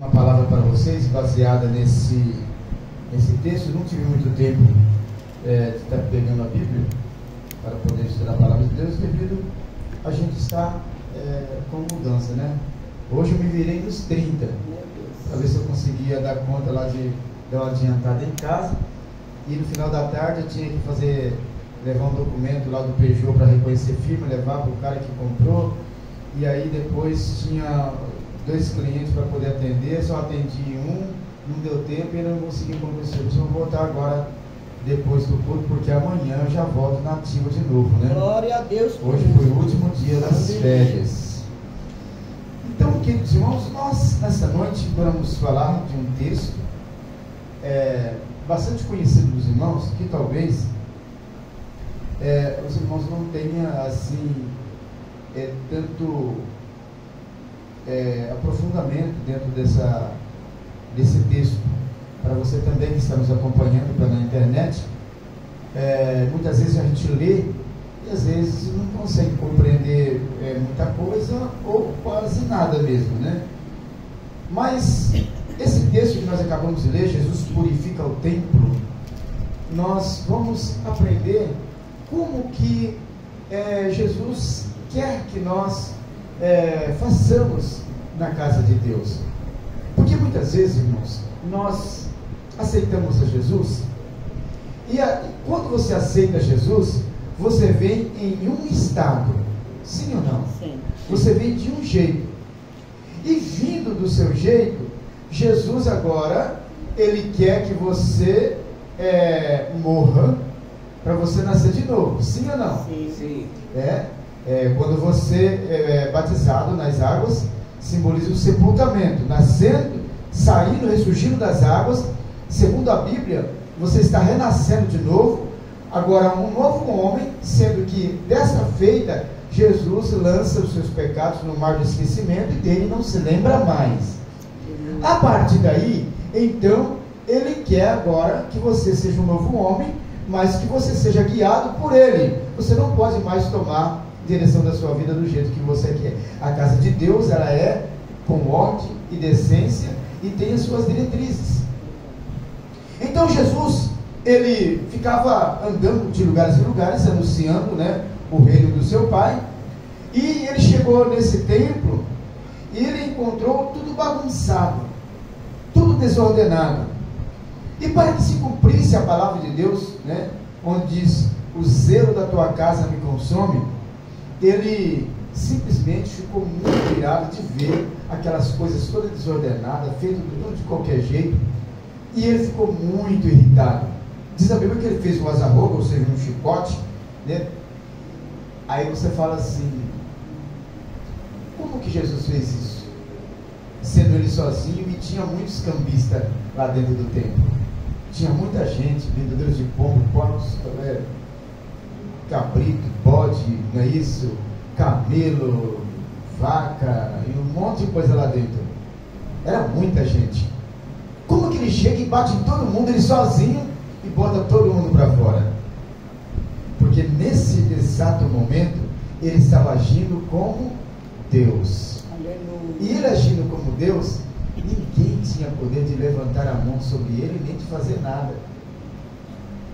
Uma palavra para vocês baseada nesse texto. Não tive muito tempo de estar pegando a Bíblia para poder estudar a palavra de Deus, devido a gente estar com mudança, né? Hoje eu me virei nos 30 para ver se eu conseguia dar conta lá de dar uma adiantada em casa, e no final da tarde eu tinha que levar um documento lá do Peugeot para reconhecer firma, levar para o cara que comprou, e aí depois tinha 2 clientes para poder atender, só atendi um, não deu tempo e não consegui convencer. Vou voltar agora depois do culto, porque amanhã eu já volto na ativa de novo, né? Glória a Deus. Hoje foi o último dia das férias. Então, queridos irmãos, nós nessa noite vamos falar de um texto bastante conhecido dos irmãos, que talvez os irmãos não tenham assim tanto aprofundamento dentro desse texto. Para você também que está nos acompanhando pela internet, muitas vezes a gente lê e às vezes não consegue compreender muita coisa ou quase nada mesmo, né? Mas esse texto que nós acabamos de ler, Jesus purifica o templo, nós vamos aprender como que Jesus quer que nós façamos na casa de Deus. Porque muitas vezes, irmãos, nós aceitamos a Jesus, e quando você aceita Jesus, você vem em um estado, sim ou não? Sim. Você vem de um jeito, e vindo do seu jeito, Jesus agora, Ele quer que você morra, para você nascer de novo, sim ou não? Sim. Sim. Quando você é batizado nas águas, simboliza o sepultamento, nascendo, saindo, ressurgindo das águas. Segundo a Bíblia, você está renascendo de novo, agora um novo homem, sendo que desta feita, Jesus lança os seus pecados no mar do esquecimento e dele não se lembra mais. A partir daí, então, Ele quer agora que você seja um novo homem, mas que você seja guiado por Ele. Você não pode mais tomar direção da sua vida do jeito que você quer. A casa de Deus, ela é com ordem e decência e tem as suas diretrizes. Então Jesus, Ele ficava andando de lugares em lugares, anunciando, né, o reino do seu Pai, e Ele chegou nesse templo e Ele encontrou tudo bagunçado, tudo desordenado. E para que se cumprisse a palavra de Deus, né, onde diz: o zelo da tua casa me consome, Ele simplesmente ficou muito irado de ver aquelas coisas todas desordenadas, feitas tudo de qualquer jeito, e ele ficou muito irritado. Diz a Bíblia que ele fez um azarroga, ou seja, um chicote, né? Aí você fala assim: como que Jesus fez isso? Sendo ele sozinho, e tinha muitos cambistas lá dentro do templo, tinha muita gente, vendedores de pombo, porcos, cabrito, bode, não é isso? Camelo, vaca e um monte de coisa lá dentro. Era muita gente. Como que ele chega e bate em todo mundo, ele sozinho, e bota todo mundo para fora? Porque nesse exato momento ele estava agindo como Deus. Aleluia. E ele agindo como Deus, ninguém tinha poder de levantar a mão sobre ele, nem de fazer nada.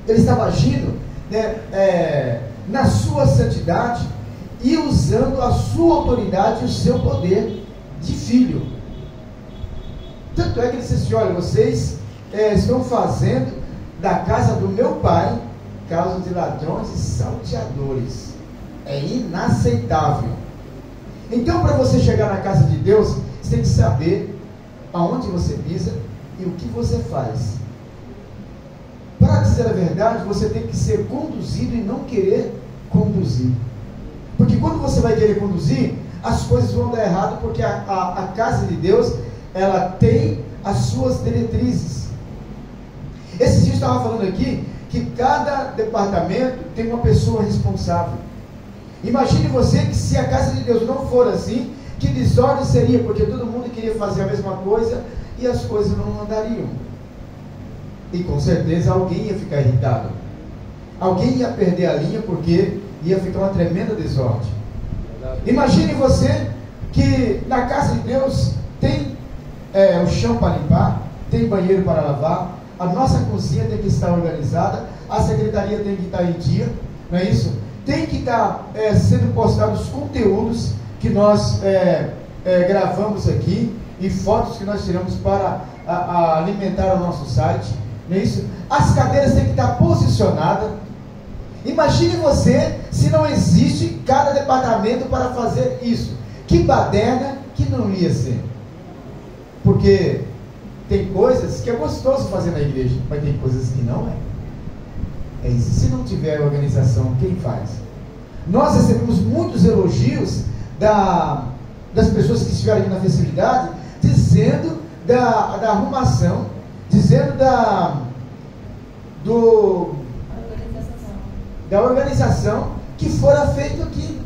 Ele estava agindo, né, na sua santidade e usando a sua autoridade e o seu poder de filho. Tanto é que ele disse assim: olha, vocês estão fazendo da casa do meu pai casa de ladrões e salteadores. É inaceitável. Então, para você chegar na casa de Deus, você tem que saber aonde você pisa e o que você faz. Para dizer a verdade, você tem que ser conduzido e não querer conduzir. Porque quando você vai querer conduzir, as coisas vão dar errado, porque a casa de Deus, ela tem as suas diretrizes. Esses dias eu estava falando aqui que cada departamento tem uma pessoa responsável. Imagine você que se a casa de Deus não for assim, que desordem seria, porque todo mundo queria fazer a mesma coisa e as coisas não andariam. E com certeza alguém ia ficar irritado, alguém ia perder a linha, porque ia ficar uma tremenda desordem. Imagine você que na casa de Deus tem o chão para limpar, tem banheiro para lavar, a nossa cozinha tem que estar organizada, a secretaria tem que estar em dia, não é isso? Tem que estar sendo postados conteúdos que nós gravamos aqui e fotos que nós tiramos para alimentar o nosso site, não é isso? As cadeiras têm que estar posicionadas. Imagine você se não existe cada departamento para fazer isso. Que baderna que não ia ser. Porque tem coisas que é gostoso fazer na igreja, mas tem coisas que não é. Isso. Se não tiver organização, quem faz? Nós recebemos muitos elogios das pessoas que estiveram aqui na festividade, dizendo da arrumação, dizendo da organização que fora feito aqui.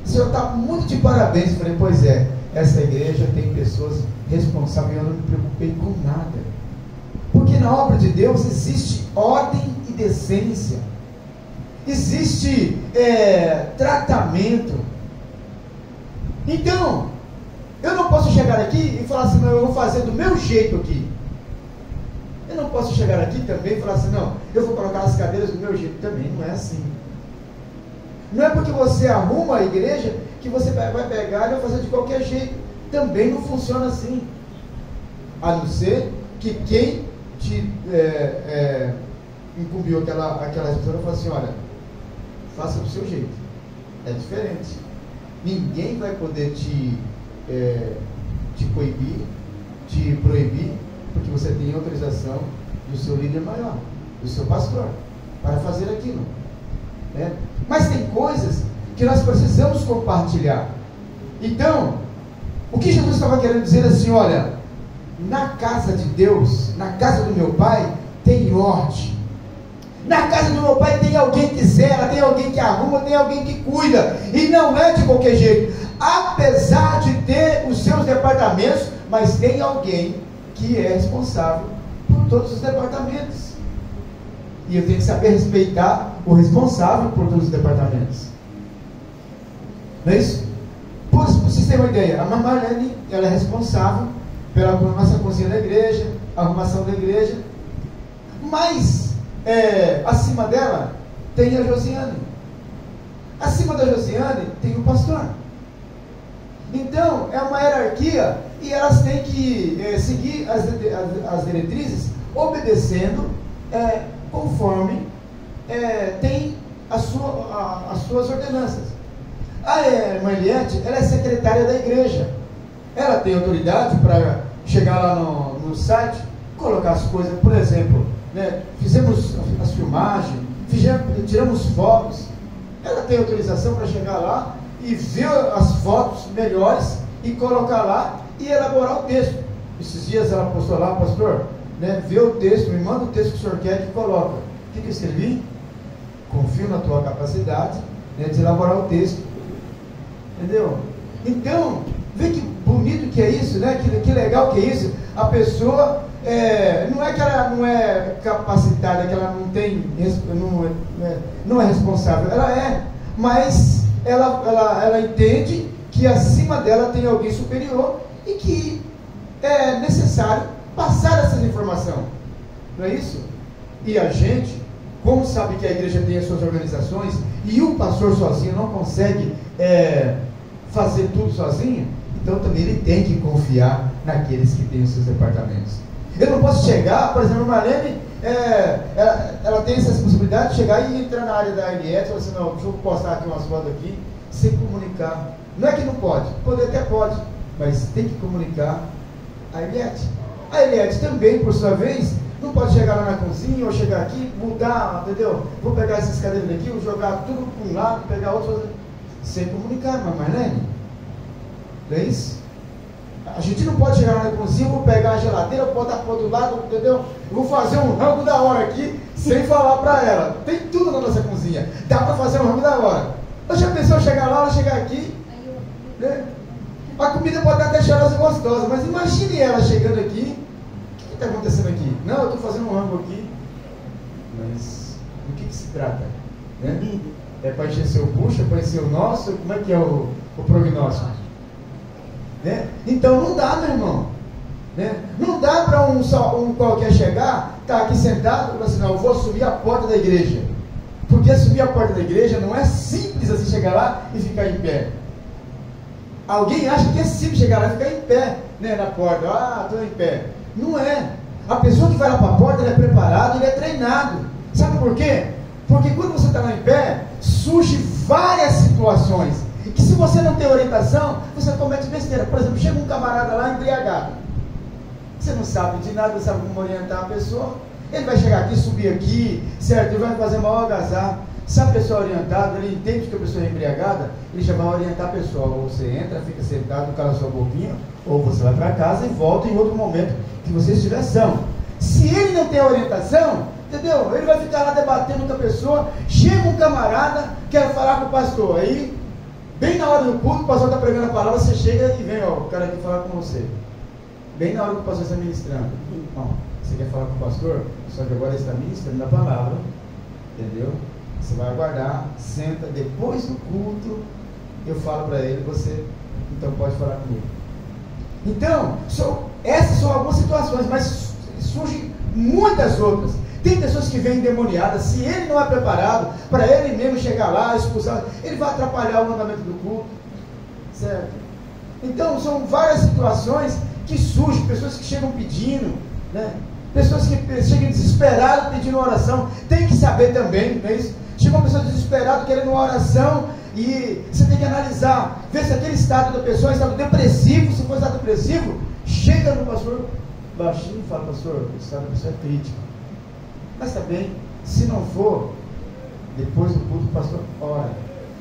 O Senhor está muito de parabéns. Eu falei, pois é, essa igreja tem pessoas responsáveis, eu não me preocupei com nada, porque na obra de Deus existe ordem e decência, existe tratamento. Então eu não posso chegar aqui e falar assim, não, eu vou fazer do meu jeito aqui. Eu não posso chegar aqui também e falar assim, não, eu vou colocar as cadeiras do meu jeito. Também não é assim. Não é porque você arruma a igreja que você vai pegar e vai fazer de qualquer jeito. Também não funciona assim. A não ser que quem te incumbiu aquela pessoa fala assim, olha, faça do seu jeito. É diferente. Ninguém vai poder te coibir, te proibir, porque você tem autorização do seu líder maior, do seu pastor, para fazer aquilo, né? Mas tem coisas que nós precisamos compartilhar. Então, o que Jesus estava querendo dizer assim, olha, na casa de Deus, na casa do meu Pai, tem ordem. Na casa do meu Pai tem alguém que zela, tem alguém que arruma, tem alguém que cuida, e não é de qualquer jeito. Apesar de ter os seus departamentos, mas tem alguém que é responsável por todos os departamentos. E eu tenho que saber respeitar o responsável por todos os departamentos. Não é isso? Por vocês terem uma ideia, a Mamãe Marlene, ela é responsável pela nossa cozinha da igreja, a arrumação da igreja, mas acima dela tem a Josiane. Acima da Josiane tem o pastor. Então é uma hierarquia e elas têm que seguir as diretrizes, obedecendo conforme tem as suas ordenanças. A irmã Eliette, ela é secretária da igreja. Ela tem autoridade para chegar lá no site, colocar as coisas, por exemplo, né, fizemos as filmagens, tiramos fotos. Ela tem autorização para chegar lá e ver as fotos melhores e colocar lá e elaborar o texto. Esses dias ela postou lá, pastor, né, vê o texto, me manda o texto que o senhor quer que coloca. O que eu escrevi? Confio na tua capacidade, né, de elaborar o texto. Entendeu? Então, vê que bonito que é isso, né? Que legal que é isso. A pessoa, não é que ela não é capacitada, que ela não tem, não é responsável. Ela é, mas ela entende que acima dela tem alguém superior e que é necessário passar essa informação. Não é isso? E a gente, como sabe que a igreja tem as suas organizações e o pastor sozinho não consegue fazer tudo sozinho, então também ele tem que confiar naqueles que têm os seus departamentos. Eu não posso chegar, por exemplo, a Marlene, ela tem essa possibilidade de chegar e entrar na área da Eliette e falar assim, não, deixa eu postar aqui umas fotos aqui, sem comunicar. Não é que não pode, poder até pode, mas tem que comunicar a Eliette. A Eliette também, por sua vez, não pode chegar lá na cozinha ou chegar aqui, mudar, entendeu? Vou pegar essas cadeiras daqui, vou jogar tudo para um lado, pegar outro, sem comunicar, mas Marlene, não é isso? A gente não pode chegar lá na cozinha, vou pegar a geladeira, vou botar para o outro lado, entendeu? Eu vou fazer um rango da hora aqui, sem falar para ela. Tem tudo na nossa cozinha, dá para fazer um rango da hora. Eu já pensou chegar lá, ela chegar aqui, né? A comida pode estar até cheirosa e gostosa, mas imagine ela chegando aqui, o que está acontecendo aqui? Não, eu estou fazendo um rango aqui, mas do que se trata? Né? É para encher seu bucho, é para encher o nosso? Como é que é o prognóstico? né? Então não dá, meu irmão, né? Não dá para um qualquer chegar, tá aqui sentado e falar assim, não, eu vou subir a porta da igreja. Porque subir a porta da igreja não é simples assim chegar lá e ficar em pé. Alguém acha que é simples chegar lá e ficar em pé, né, na porta. Ah, estou em pé. Não é. A pessoa que vai lá para a porta, ele é preparado, ele é treinado. Sabe por quê? Porque quando você está lá em pé, surge várias situações que, se você não tem orientação, você comete besteira. Por exemplo, chega um camarada lá embriagado. Você não sabe de nada, não sabe como orientar a pessoa. Ele vai chegar aqui, subir aqui, certo? Ele vai fazer maior algazarra. Se a pessoa é orientada, ele entende que a pessoa é embriagada, ele já vai orientar a pessoa. Ou você entra, fica sentado, cala sua boquinha, ou você vai para casa e volta em outro momento que você estiver são. Se ele não tem a orientação, entendeu? Ele vai ficar lá debatendo com a pessoa. Chega um camarada, quer falar com o pastor. Aí, bem na hora do culto, o pastor está pregando a palavra, você chega e vem, ó, o cara aqui falar com você. Bem na hora que o pastor está ministrando. Ó, você quer falar com o pastor? Só que agora ele está ministrando a palavra. Entendeu? Você vai aguardar, senta, depois do culto, eu falo para ele, você então pode falar comigo. Então, essas são algumas situações, mas surgem muitas outras. Tem pessoas que vêm endemoniadas, se ele não é preparado, para ele mesmo chegar lá, expulsar, ele vai atrapalhar o andamento do culto, certo? Então, são várias situações que surgem, pessoas que chegam pedindo, né? Pessoas que chegam desesperadas pedindo oração, tem que saber também, não é isso? Chega uma pessoa desesperada querendo uma oração e você tem que analisar, ver se aquele estado da pessoa é estado depressivo. Se for estado depressivo, chega no pastor baixinho e fala, pastor, o estado da pessoa é crítico. Mas também, se não for, depois do culto o pastor ora.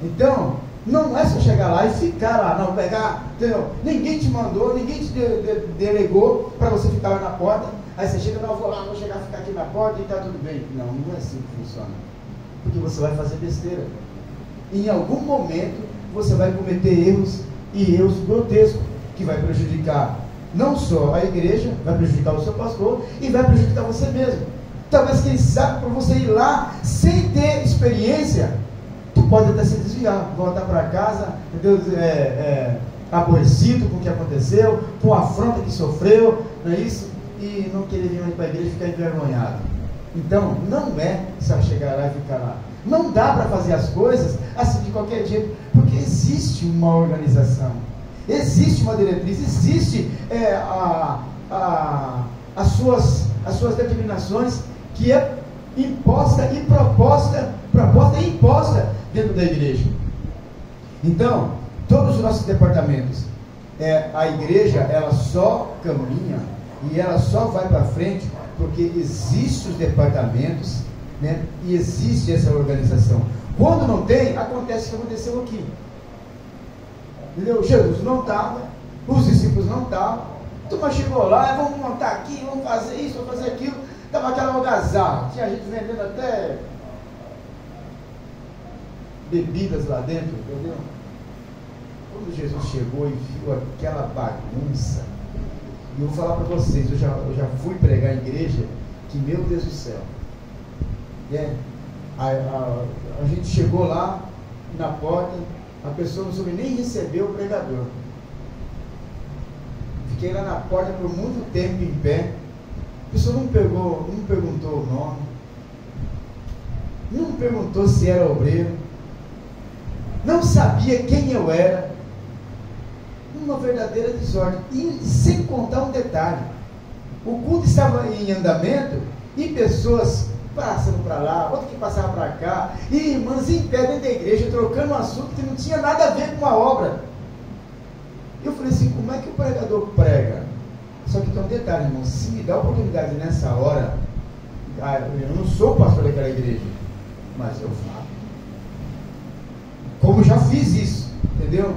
Então, não é só chegar lá e ficar lá, não, pegar, entendeu? Ninguém te mandou, ninguém te delegou para você ficar lá na porta. Aí você chega, não, eu vou lá, vou chegar, ficar aqui na porta e está tudo bem. Não, não é assim que funciona. Porque você vai fazer besteira. Em algum momento você vai cometer erros, e erros grotescos, que vai prejudicar não só a igreja, vai prejudicar o seu pastor e vai prejudicar você mesmo. Talvez, quem sabe, para você ir lá sem ter experiência, tu pode até se desviar, voltar para casa, entendeu? Aborrecido com o que aconteceu, com a afronta que sofreu, não é isso? E não querer vir para a igreja e ficar envergonhado. Então, não é só chegar lá e ficar lá. Não dá para fazer as coisas assim de qualquer jeito, porque existe uma organização, existe uma diretriz, existe as suas determinações, que é imposta e proposta e imposta dentro da igreja. Então, todos os nossos departamentos, a igreja, ela só caminha e ela só vai para frente porque existem os departamentos, né? E existe essa organização. Quando não tem, acontece o que aconteceu aqui. Entendeu? Jesus não estava, os discípulos não estavam, a turma chegou lá, vamos montar aqui, vamos fazer isso, vamos fazer aquilo. Estava aquela algazarra, tinha gente vendendo até bebidas lá dentro, entendeu? Quando Jesus chegou e viu aquela bagunça, e eu vou falar para vocês, eu já fui pregar em igreja, que, meu Deus do céu, a gente chegou lá na porta, a pessoa não soube nem receber o pregador. Fiquei lá na porta por muito tempo em pé. A pessoa não perguntou o nome, não perguntou se era obreiro, não sabia quem eu era. Uma verdadeira desordem. E sem contar um detalhe, o culto estava em andamento e pessoas passando para lá, outro que passava para cá, e irmãs em pé dentro da igreja, trocando um assunto que não tinha nada a ver com a obra. Eu falei assim, como é que o pregador prega? Só que tem um detalhe, irmão, se me dá a oportunidade nessa hora, eu não sou pastor daquela igreja, mas eu falo. Como já fiz isso, entendeu?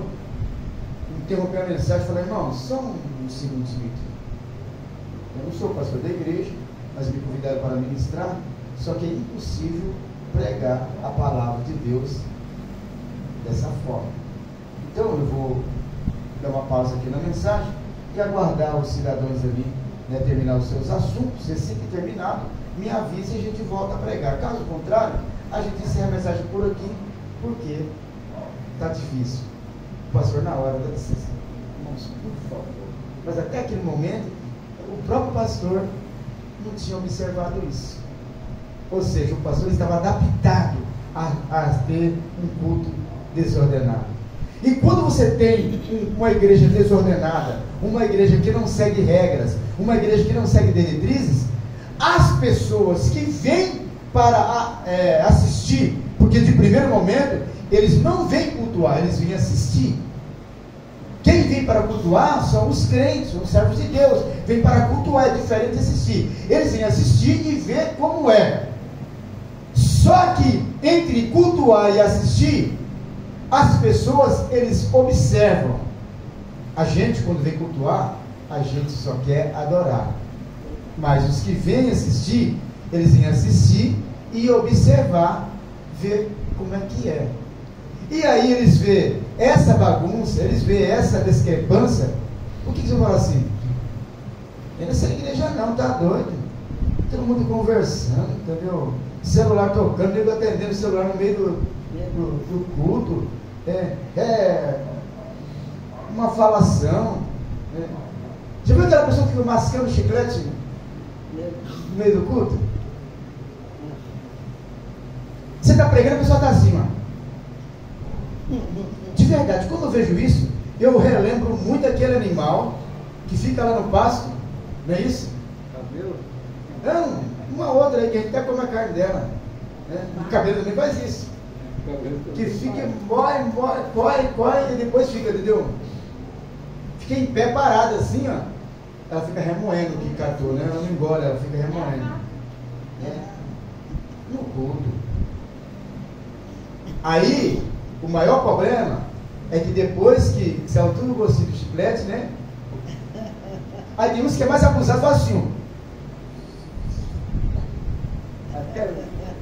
Interrompi a mensagem e falei, irmão, só um segundinho aqui. Eu não sou pastor da igreja, mas me convidaram para ministrar, só que é impossível pregar a palavra de Deus dessa forma. Então eu vou dar uma pausa aqui na mensagem e aguardar os cidadãos ali, né, terminar os seus assuntos. E assim que terminado, me avise e a gente volta a pregar. Caso contrário, a gente encerra a mensagem por aqui, porque está difícil. Pastor, na hora, dá licença. irmãos, por favor. Mas até aquele momento, o próprio pastor não tinha observado isso. Ou seja, o pastor estava adaptado a ter um culto desordenado. E quando você tem uma igreja desordenada, uma igreja que não segue regras, uma igreja que não segue diretrizes, as pessoas que vêm para assistir, porque de primeiro momento eles não vêm cultuar, eles vêm assistir. Quem vem para cultuar são os crentes, os servos de Deus. Vem para cultuar, é diferente de assistir. Eles vêm assistir e ver como é. Só que entre cultuar e assistir, as pessoas, eles observam. A gente, quando vem cultuar, a gente só quer adorar. Mas os que vêm assistir, eles vêm assistir e observar, ver como é que é. E aí eles vê essa bagunça, eles vê essa discrepância. O que eles vão falar assim? Nessa igreja não, tá doido. Todo mundo conversando, entendeu? Celular tocando, nego atendendo o celular no meio do culto. Uma falação. Já viu aquela pessoa que fica mascando chiclete no meio do culto? Você está pregando, a pessoa está assim, ó. De verdade, quando eu vejo isso, eu relembro muito aquele animal que fica lá no pasto, não é isso? Cabelo? Não, uma outra aí que a gente até come a carne dela, né? O cabelo também faz isso, que fica, corre e depois fica, entendeu? Fica em pé parada assim, ó. Ela fica remoendo o que catou, né? Ela não engole, ela fica remoendo. No culto. Aí o maior problema é que depois que saiu tudo o gostinho do chiclete, né? Aí tem uns que é mais abusado, faz assim, até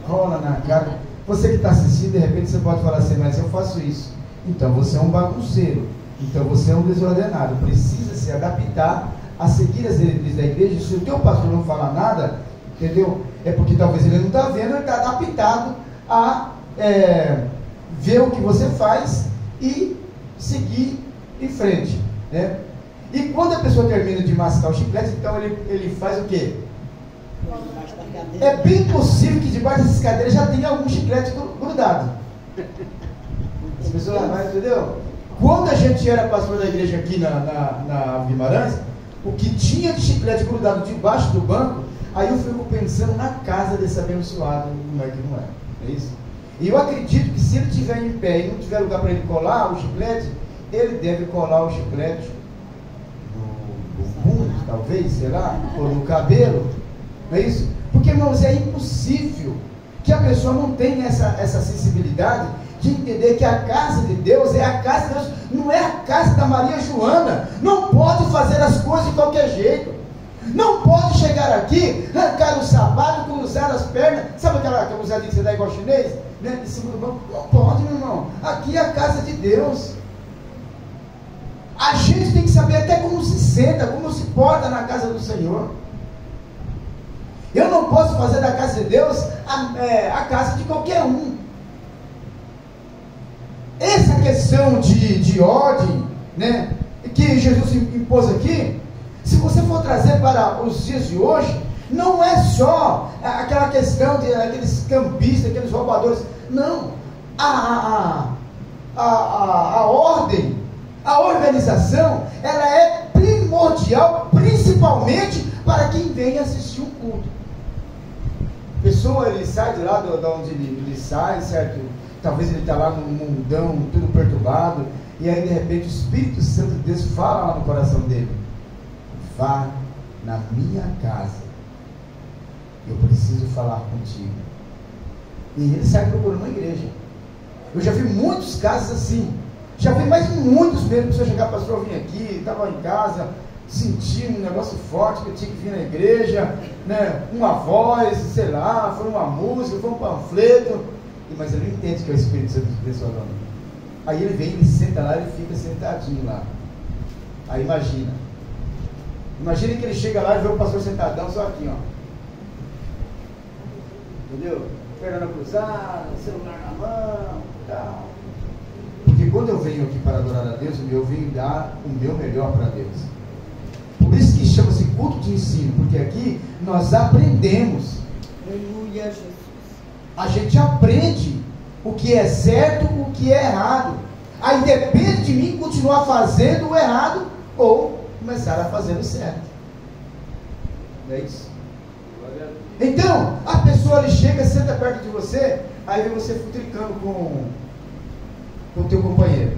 rola na cara. Você que está assistindo, de repente você pode falar assim, mas eu faço isso. Então você é um bagunceiro. Então você é um desordenado. Precisa se adaptar a seguir as diretrizes da igreja. Se o teu pastor não falar nada, entendeu? É porque talvez ele não está vendo, ele está adaptado a ver o que você faz e seguir em frente, né? E quando a pessoa termina de mascar o chiclete, então ele faz o quê? É bem possível que debaixo dessas cadeiras já tenha algum chiclete grudado. As pessoas lá, entendeu? Quando a gente era pastor da igreja aqui na Guimarães, o que tinha de chiclete grudado debaixo do banco, aí eu fico pensando na casa desse abençoado, como é que não é? É isso? E eu acredito que se ele estiver em pé e não tiver lugar para ele colar o chiclete, ele deve colar o chiclete no bumbum, talvez, sei lá, ou no cabelo. Não é isso? Porque, irmãos, é impossível que a pessoa não tenha essa sensibilidade de entender que a casa de Deus é a casa de Deus, não é a casa da Maria Joana. Não pode fazer as coisas de qualquer jeito. Não pode chegar aqui, arrancar o sapato, cruzar as pernas. Sabe aquela cruzadinha que você dá igual chinês? Né? Em cima do banco? Não pode, meu irmão. Aqui é a casa de Deus. A gente tem que saber até como se senta, como se porta na casa do Senhor. Eu não posso fazer da casa de Deus a casa de qualquer um. Essa questão de ordem, né, que Jesus impôs aqui, se você for trazer para os dias de hoje, não é só aquela questão de aqueles campistas, aqueles roubadores. Não. A ordem, a organização, ela é primordial, principalmente para quem vem assistir um culto. A pessoa, ele sai de lá de onde ele sai, certo? Talvez ele está lá no mundão, tudo perturbado, e aí de repente o Espírito Santo de Deus fala lá no coração dele: vá na minha casa, eu preciso falar contigo. E ele sai procurando uma igreja. Eu já vi muitos casos assim, já vi mais muitos mesmo. A pessoa chegar, pastor, eu vim aqui, estava em casa, senti um negócio forte que eu tinha que vir na igreja, né? Uma voz, sei lá, foi uma música, foi um panfleto, mas ele não entende que é o Espírito Santo de Deus falando. Aí ele vem, ele senta lá, ele fica sentadinho lá. Aí imagina que ele chega lá e vê o pastor sentadão só aqui, ó. Entendeu? Perna cruzada, celular na mão, tal. Porque quando eu venho aqui para adorar a Deus, eu venho dar o meu melhor para Deus. Por isso que chama-se culto de ensino, porque aqui nós aprendemos. Aleluia, Jesus. A gente aprende o que é certo, o que é errado. Aí depende de mim continuar fazendo o errado ou começar a fazer o certo. Não é isso? Então, a pessoa ali chega, senta perto de você, aí vem você futricando com o teu companheiro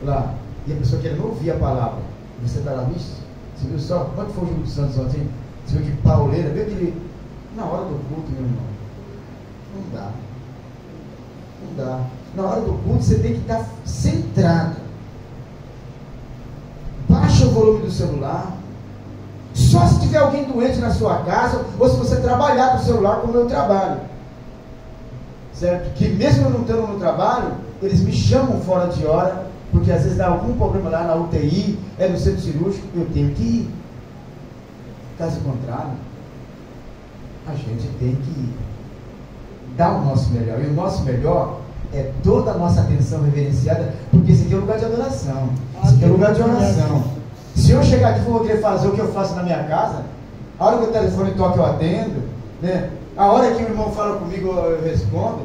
lá, e a pessoa querendo ouvir a palavra. Você está lá, bicho? Você viu só? Como é que foi o jogo do Santos ontem? Você viu que pauleira? Viu aquele... Na hora do culto, meu irmão, não dá. Não dá. Na hora do culto você tem que estar centrado. Baixa o volume do celular. Só se tiver alguém doente na sua casa, ou se você trabalhar com o celular como eu trabalho. Certo? Que mesmo eu não estando no trabalho, eles me chamam fora de hora, porque às vezes dá algum problema lá na UTI, é no centro cirúrgico, eu tenho que ir. Caso contrário, a gente tem que dar o nosso melhor. E o nosso melhor é toda a nossa atenção reverenciada, porque esse aqui é o lugar de adoração. Esse aqui é o lugar de oração. Se eu chegar aqui e vou querer fazer o que eu faço na minha casa, a hora que o telefone toca eu atendo, né? A hora que o irmão fala comigo eu respondo.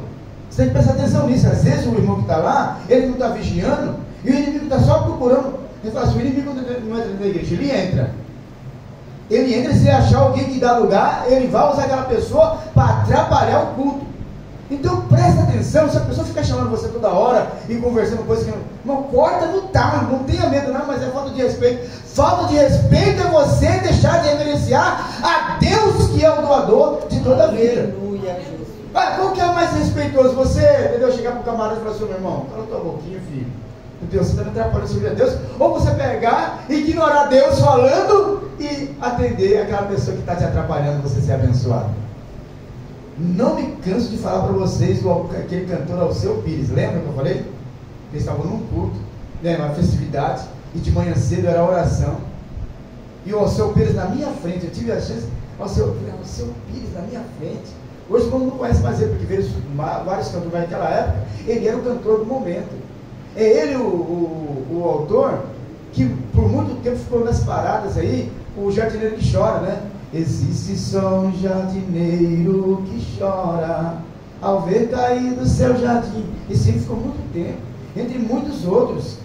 Você tem que prestar atenção nisso. Às vezes o irmão que está lá, ele não está vigiando, e o inimigo está só procurando. Ele fala assim, o inimigo não entra na igreja, ele entra. Ele entra, se achar alguém que dá lugar, ele vai usar aquela pessoa para atrapalhar o culto. Então presta atenção, se a pessoa ficar chamando você toda hora e conversando coisas que não corta no talo, não tenha medo não, mas é falta de respeito. Falta de respeito é você deixar de reverenciar a Deus, que é o doador de toda a vida. Aleluia, Jesus. Qual que é o mais respeitoso? Você, entendeu? Chegar para o camarada e falar assim, meu irmão, cala tua boquinha, filho. Deus, você está me atrapalhando a servir a Deus. Ou você pegar, ignorar Deus falando e atender aquela pessoa que está te atrapalhando, você ser abençoado. Não me canso de falar para vocês aquele cantor Alceu Pires. Lembra que eu falei? Eles estavam num culto, né, uma festividade, e de manhã cedo era oração. E o Alceu Pires na minha frente, eu tive a chance, Alceu Pires na minha frente. Hoje todo mundo não conhece mais ele, porque veio vários cantores naquela época, ele era o cantor do momento. É ele o autor que por muito tempo ficou nas paradas aí, o jardineiro que chora, né? Existe só um jardineiro que chora ao ver cair do seu jardim. Esse ele ficou muito tempo, entre muitos outros.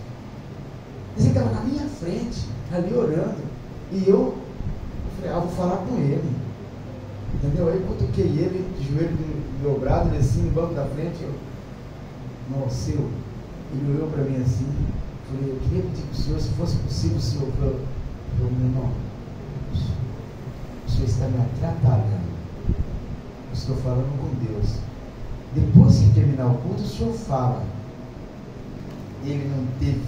Ele estava na minha frente, ali orando. E eu falei, vou falar com ele. Entendeu? Aí eu cutuquei ele, de joelho dobrado, ele assim, no banco da frente. Nossa, ele olhou para mim assim. Falei, eu queria pedir para o senhor, se fosse possível, o senhor, meu irmão, o senhor está me atrapalhando. Eu estou falando com Deus. Depois que terminar o culto, o senhor fala. Ele não teve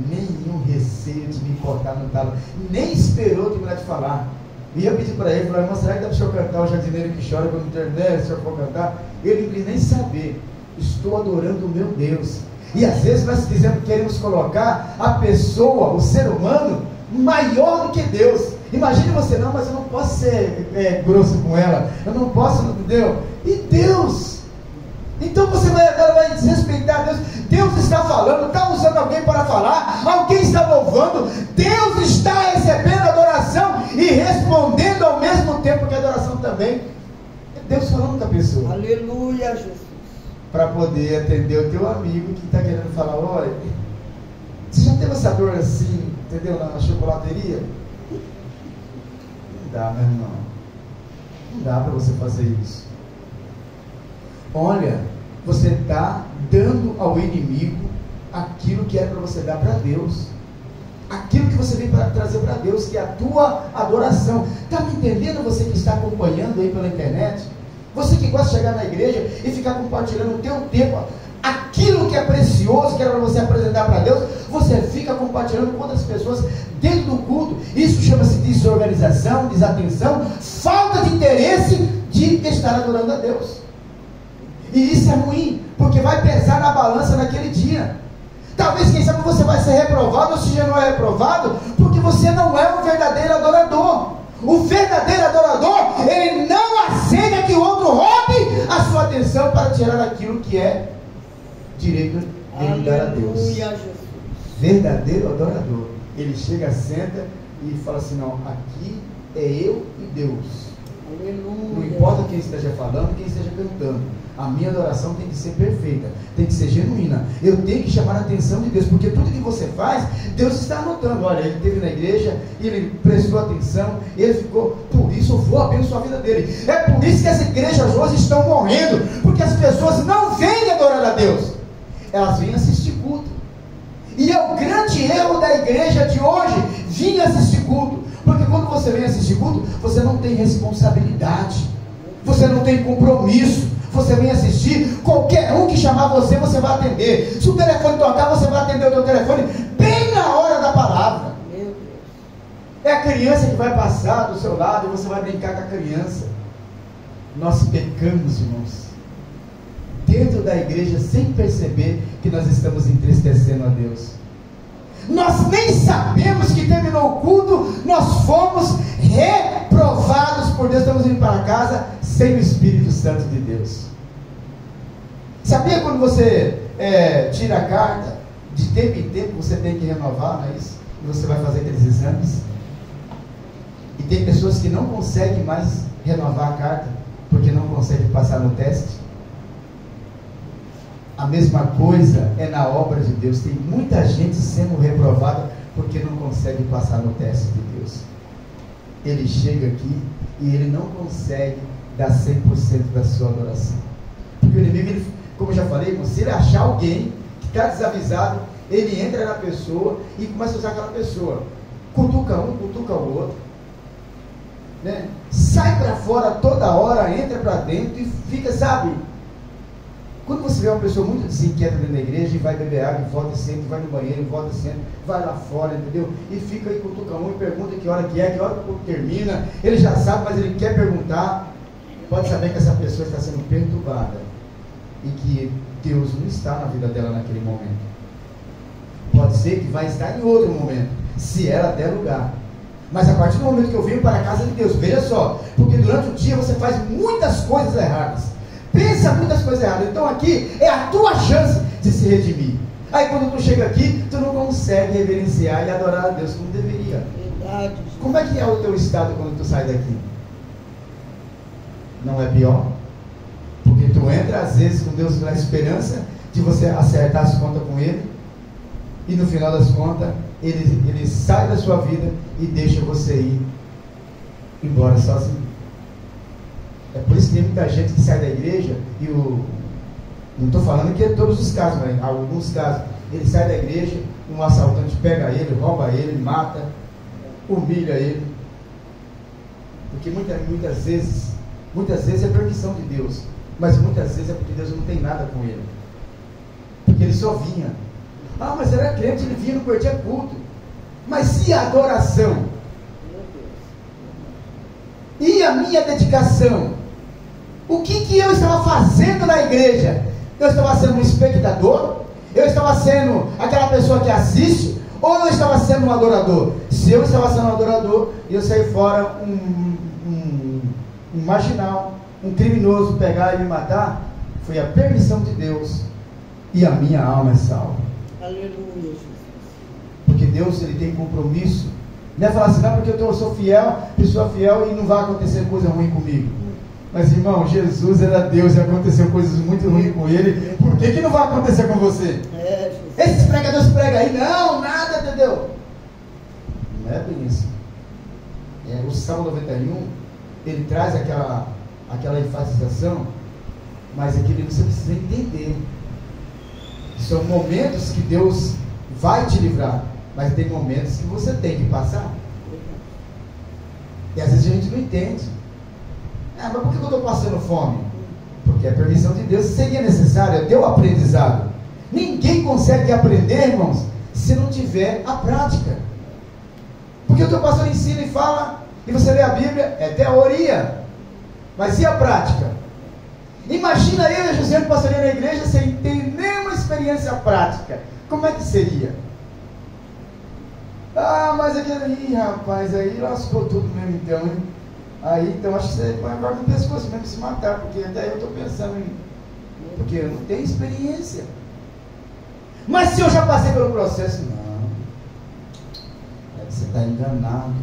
nenhum receio de me cortar no talo, nem esperou terminar de falar. E eu pedi para ele, falei, mas será que dá para o senhor cantar o jardineiro que chora quando internet, se o senhor for cantar? Ele não quis nem saber. Estou adorando o meu Deus. E às vezes nós queremos colocar a pessoa, o ser humano, maior do que Deus. Imagine você, não, mas eu não posso ser grosso com ela, eu não posso, entendeu? E Deus? Então você vai desrespeitar Deus. Deus está falando, está usando alguém para falar, alguém está louvando, Deus está recebendo adoração e respondendo ao mesmo tempo que a adoração também. Deus falando com a pessoa. Aleluia, Jesus. Para poder atender o teu amigo que está querendo falar, olha, você já teve essa dor assim, entendeu, na chocolateria? Não dá, meu irmão. Não dá para você fazer isso. Olha, você está dando ao inimigo aquilo que era para você dar para Deus. Aquilo que você veio para trazer para Deus, que é a tua adoração. Está me entendendo, você que está acompanhando aí pela internet? Você que gosta de chegar na igreja e ficar compartilhando o teu tempo, aquilo que é precioso, que era para você apresentar para Deus, você fica compartilhando com outras pessoas dentro do culto. Isso chama-se desorganização, desatenção, falta de interesse de estar adorando a Deus. E isso é ruim, porque vai pesar na balança naquele dia. Talvez, quem sabe, você vai ser reprovado, ou se já não é reprovado, porque você não é um verdadeiro adorador. O verdadeiro adorador, ele não aceita que o outro roube a sua atenção para tirar aquilo que é direito vem dar a Deus. Aleluia, Jesus. Verdadeiro adorador. Ele chega, senta e fala assim: não, aqui é eu e Deus. Aleluia. Não importa quem esteja falando, quem esteja cantando. A minha adoração tem que ser perfeita, tem que ser genuína. Eu tenho que chamar a atenção de Deus, porque tudo que você faz, Deus está anotando. Olha, ele esteve na igreja, ele prestou atenção, ele ficou, por isso eu vou abençoar a vida dele. É por isso que as igrejas hoje estão morrendo, porque as pessoas não vêm adorar a Deus, elas vêm assistir culto. E é o grande erro da igreja de hoje, vir assistir culto. Porque quando você vem assistir culto, você não tem responsabilidade, você não tem compromisso. Você vem assistir, qualquer um que chamar você, você vai atender. Se o telefone tocar, você vai atender o teu telefone bem na hora da palavra. Meu Deus. É a criança que vai passar do seu lado e você vai brincar com a criança. Nós pecamos, irmãos, dentro da igreja, sem perceber que nós estamos entristecendo a Deus. Nós nem sabemos que terminou o culto, nós fomos reprovados por Deus, estamos indo para casa sem o Espírito Santo de Deus. Sabia quando você tira a carta, de tempo em tempo você tem que renovar, não é isso? E você vai fazer aqueles exames. E tem pessoas que não conseguem mais renovar a carta, porque não conseguem passar no teste. A mesma coisa é na obra de Deus. Tem muita gente sendo reprovada porque não consegue passar no teste de Deus. Ele chega aqui e ele não consegue dar 100% da sua adoração. Porque o inimigo, como eu já falei, se ele achar alguém que está desavisado, ele entra na pessoa e começa a usar aquela pessoa. Cutuca um, cutuca o outro, né? Sai para fora toda hora, entra para dentro e fica, sabe? Quando você vê uma pessoa muito desinquieta dentro da igreja e vai beber água, e volta e senta, vai no banheiro, e volta e senta, vai lá fora, entendeu? E fica aí, cutuca um e pergunta que hora que é, que hora que termina. Ele já sabe, mas ele quer perguntar. Pode saber que essa pessoa está sendo perturbada e que Deus não está na vida dela naquele momento. Pode ser que vai estar em outro momento, se ela der lugar. Mas a partir do momento que eu venho para a casa de Deus, veja só, porque durante o dia você faz muitas coisas erradas. Pensa muitas coisas erradas. Então aqui é a tua chance de se redimir. Aí quando tu chega aqui, tu não consegue reverenciar e adorar a Deus como deveria. Verdade. Como é que é o teu estado quando tu sai daqui? Não é pior? Porque tu entra às vezes com Deus na esperança de você acertar as contas com Ele, e no final das contas ele sai da sua vida e deixa você ir embora sozinho. É por isso que tem muita gente que sai da igreja e não estou falando que é todos os casos, mas em alguns casos, ele sai da igreja, um assaltante pega ele, rouba ele, mata, humilha ele. Porque muitas vezes é permissão de Deus, mas muitas vezes é porque Deus não tem nada com ele. Porque ele só vinha. Ah, mas era crente, ele vinha, não perdia culto. Mas e a adoração? E a minha dedicação? O que eu estava fazendo na igreja? Eu estava sendo um espectador? Eu estava sendo aquela pessoa que assiste? Ou eu estava sendo um adorador? Se eu estava sendo um adorador, eu saí fora um marginal, um criminoso, pegar e me matar, foi a permissão de Deus, e a minha alma é salva. Aleluia, Jesus. Porque Deus, ele tem compromisso. Não é falar assim, não, porque eu sou fiel, pessoa fiel, e não vai acontecer coisa ruim comigo. Mas irmão, Jesus era Deus e aconteceu coisas muito ruins com ele. Por que não vai acontecer com você? Esses pregadores pregam aí, não, nada, entendeu? Não é bem isso. O Salmo 91, ele traz aquela enfatização, mas aquilo você precisa entender. São momentos que Deus vai te livrar, mas tem momentos que você tem que passar. E às vezes a gente não entende. Mas por que eu estou passando fome? Porque a permissão de Deus seria necessária, é teu aprendizado. Ninguém consegue aprender, irmãos, se não tiver a prática. Porque o teu pastor ensina e fala, e você lê a Bíblia, é teoria. Mas e a prática? Imagina eu e a Josiane pastoreando na igreja sem ter nenhuma experiência prática. Como é que seria? Ah, mas aquele, rapaz, aí lascou tudo mesmo então, hein? Aí, então acho que você vai agora no pescoço mesmo se matar, porque até eu estou pensando em... Porque eu não tenho experiência. Mas se eu já passei pelo processo, não. Você está enganado.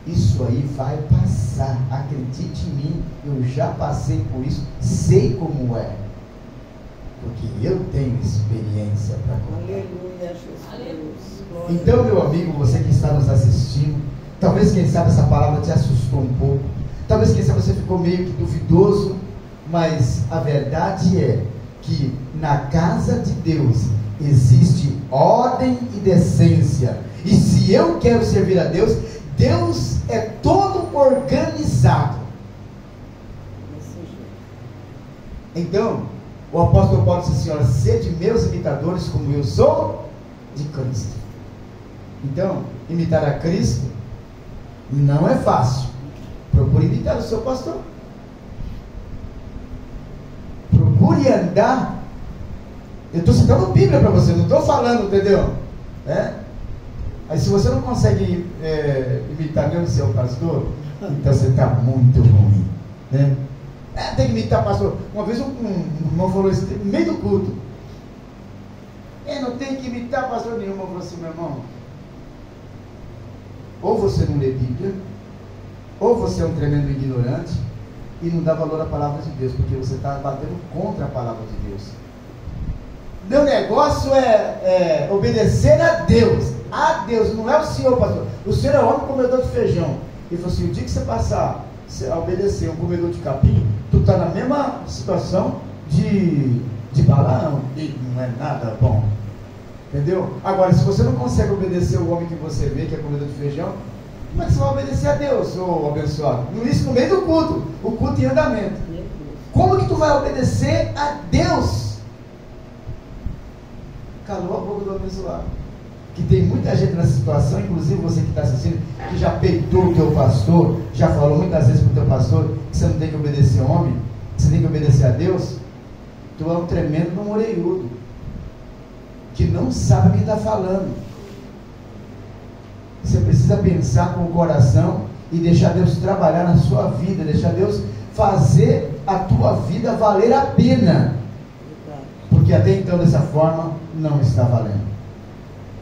Isso aí vai passar. Acredite em mim, eu já passei por isso, sei como é. Porque eu tenho experiência para contar. Aleluia, Jesus. Então, meu amigo, você que está nos assistindo, talvez, quem sabe, essa palavra te assustou um pouco. Talvez, quem sabe, você ficou meio que duvidoso. Mas a verdade é que na casa de Deus existe ordem e decência. E se eu quero servir a Deus, Deus é todo organizado. Então, o apóstolo Paulo disse assim: olha, sede meus imitadores como eu sou de Cristo. Então, imitar a Cristo não é fácil. Procure imitar o seu pastor. Procure andar. Eu estou citando Bíblia para você, não estou falando, entendeu? Aí se você não consegue imitar mesmo o seu pastor, então você está muito ruim, né? Tem que imitar pastor. Uma vez um irmão falou isso no meio do culto. Não tem que imitar pastor nenhum. Eu falei assim: meu irmão, ou você não lê Bíblia, ou você é um tremendo ignorante e não dá valor à palavra de Deus, porque você está batendo contra a palavra de Deus. Meu negócio é obedecer a Deus. A Deus, não é o senhor, pastor. O senhor é homem comedor de feijão. Ele falou assim: o dia que você passar a obedecer um comedor de capim, tu está na mesma situação de Balaão, e não é nada bom. Entendeu? Agora, se você não consegue obedecer o homem que você vê, que é comedor de feijão, como é que você vai obedecer a Deus, ô abençoado? Isso no meio do culto, o culto em andamento. Como que tu vai obedecer a Deus? Calou a boca do abençoado. Que tem muita gente nessa situação, inclusive você que está assistindo, que já peitou o teu pastor, já falou muitas vezes para o teu pastor que você não tem que obedecer ao homem, que você tem que obedecer a Deus. Tu é um tremendo namoreiudo, que não sabe o que está falando. Você precisa pensar com o coração e deixar Deus trabalhar na sua vida, deixar Deus fazer a tua vida valer a pena, porque até então dessa forma não está valendo.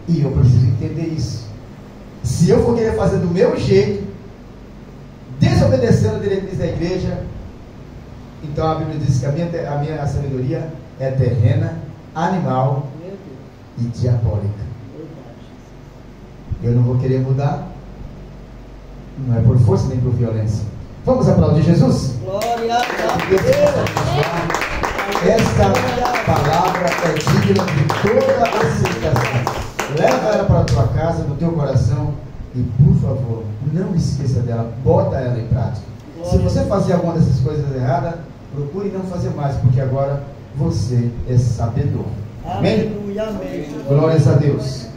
E eu preciso entender isso. Se eu for querer fazer do meu jeito, desobedecendo a diretriz da igreja, então a Bíblia diz que a minha sabedoria é terrena, animal e diabólica. Eu não vou querer mudar, não é por força nem por violência. Vamos aplaudir Jesus? Glória a Deus. Esta palavra é digna de toda aceitação. Leva ela para a tua casa, no teu coração, e por favor, não esqueça dela, bota ela em prática. Se você fazer alguma dessas coisas erradas, procure não fazer mais, porque agora você é sabedor. Amém? Aleluia, amém. Glórias a Deus.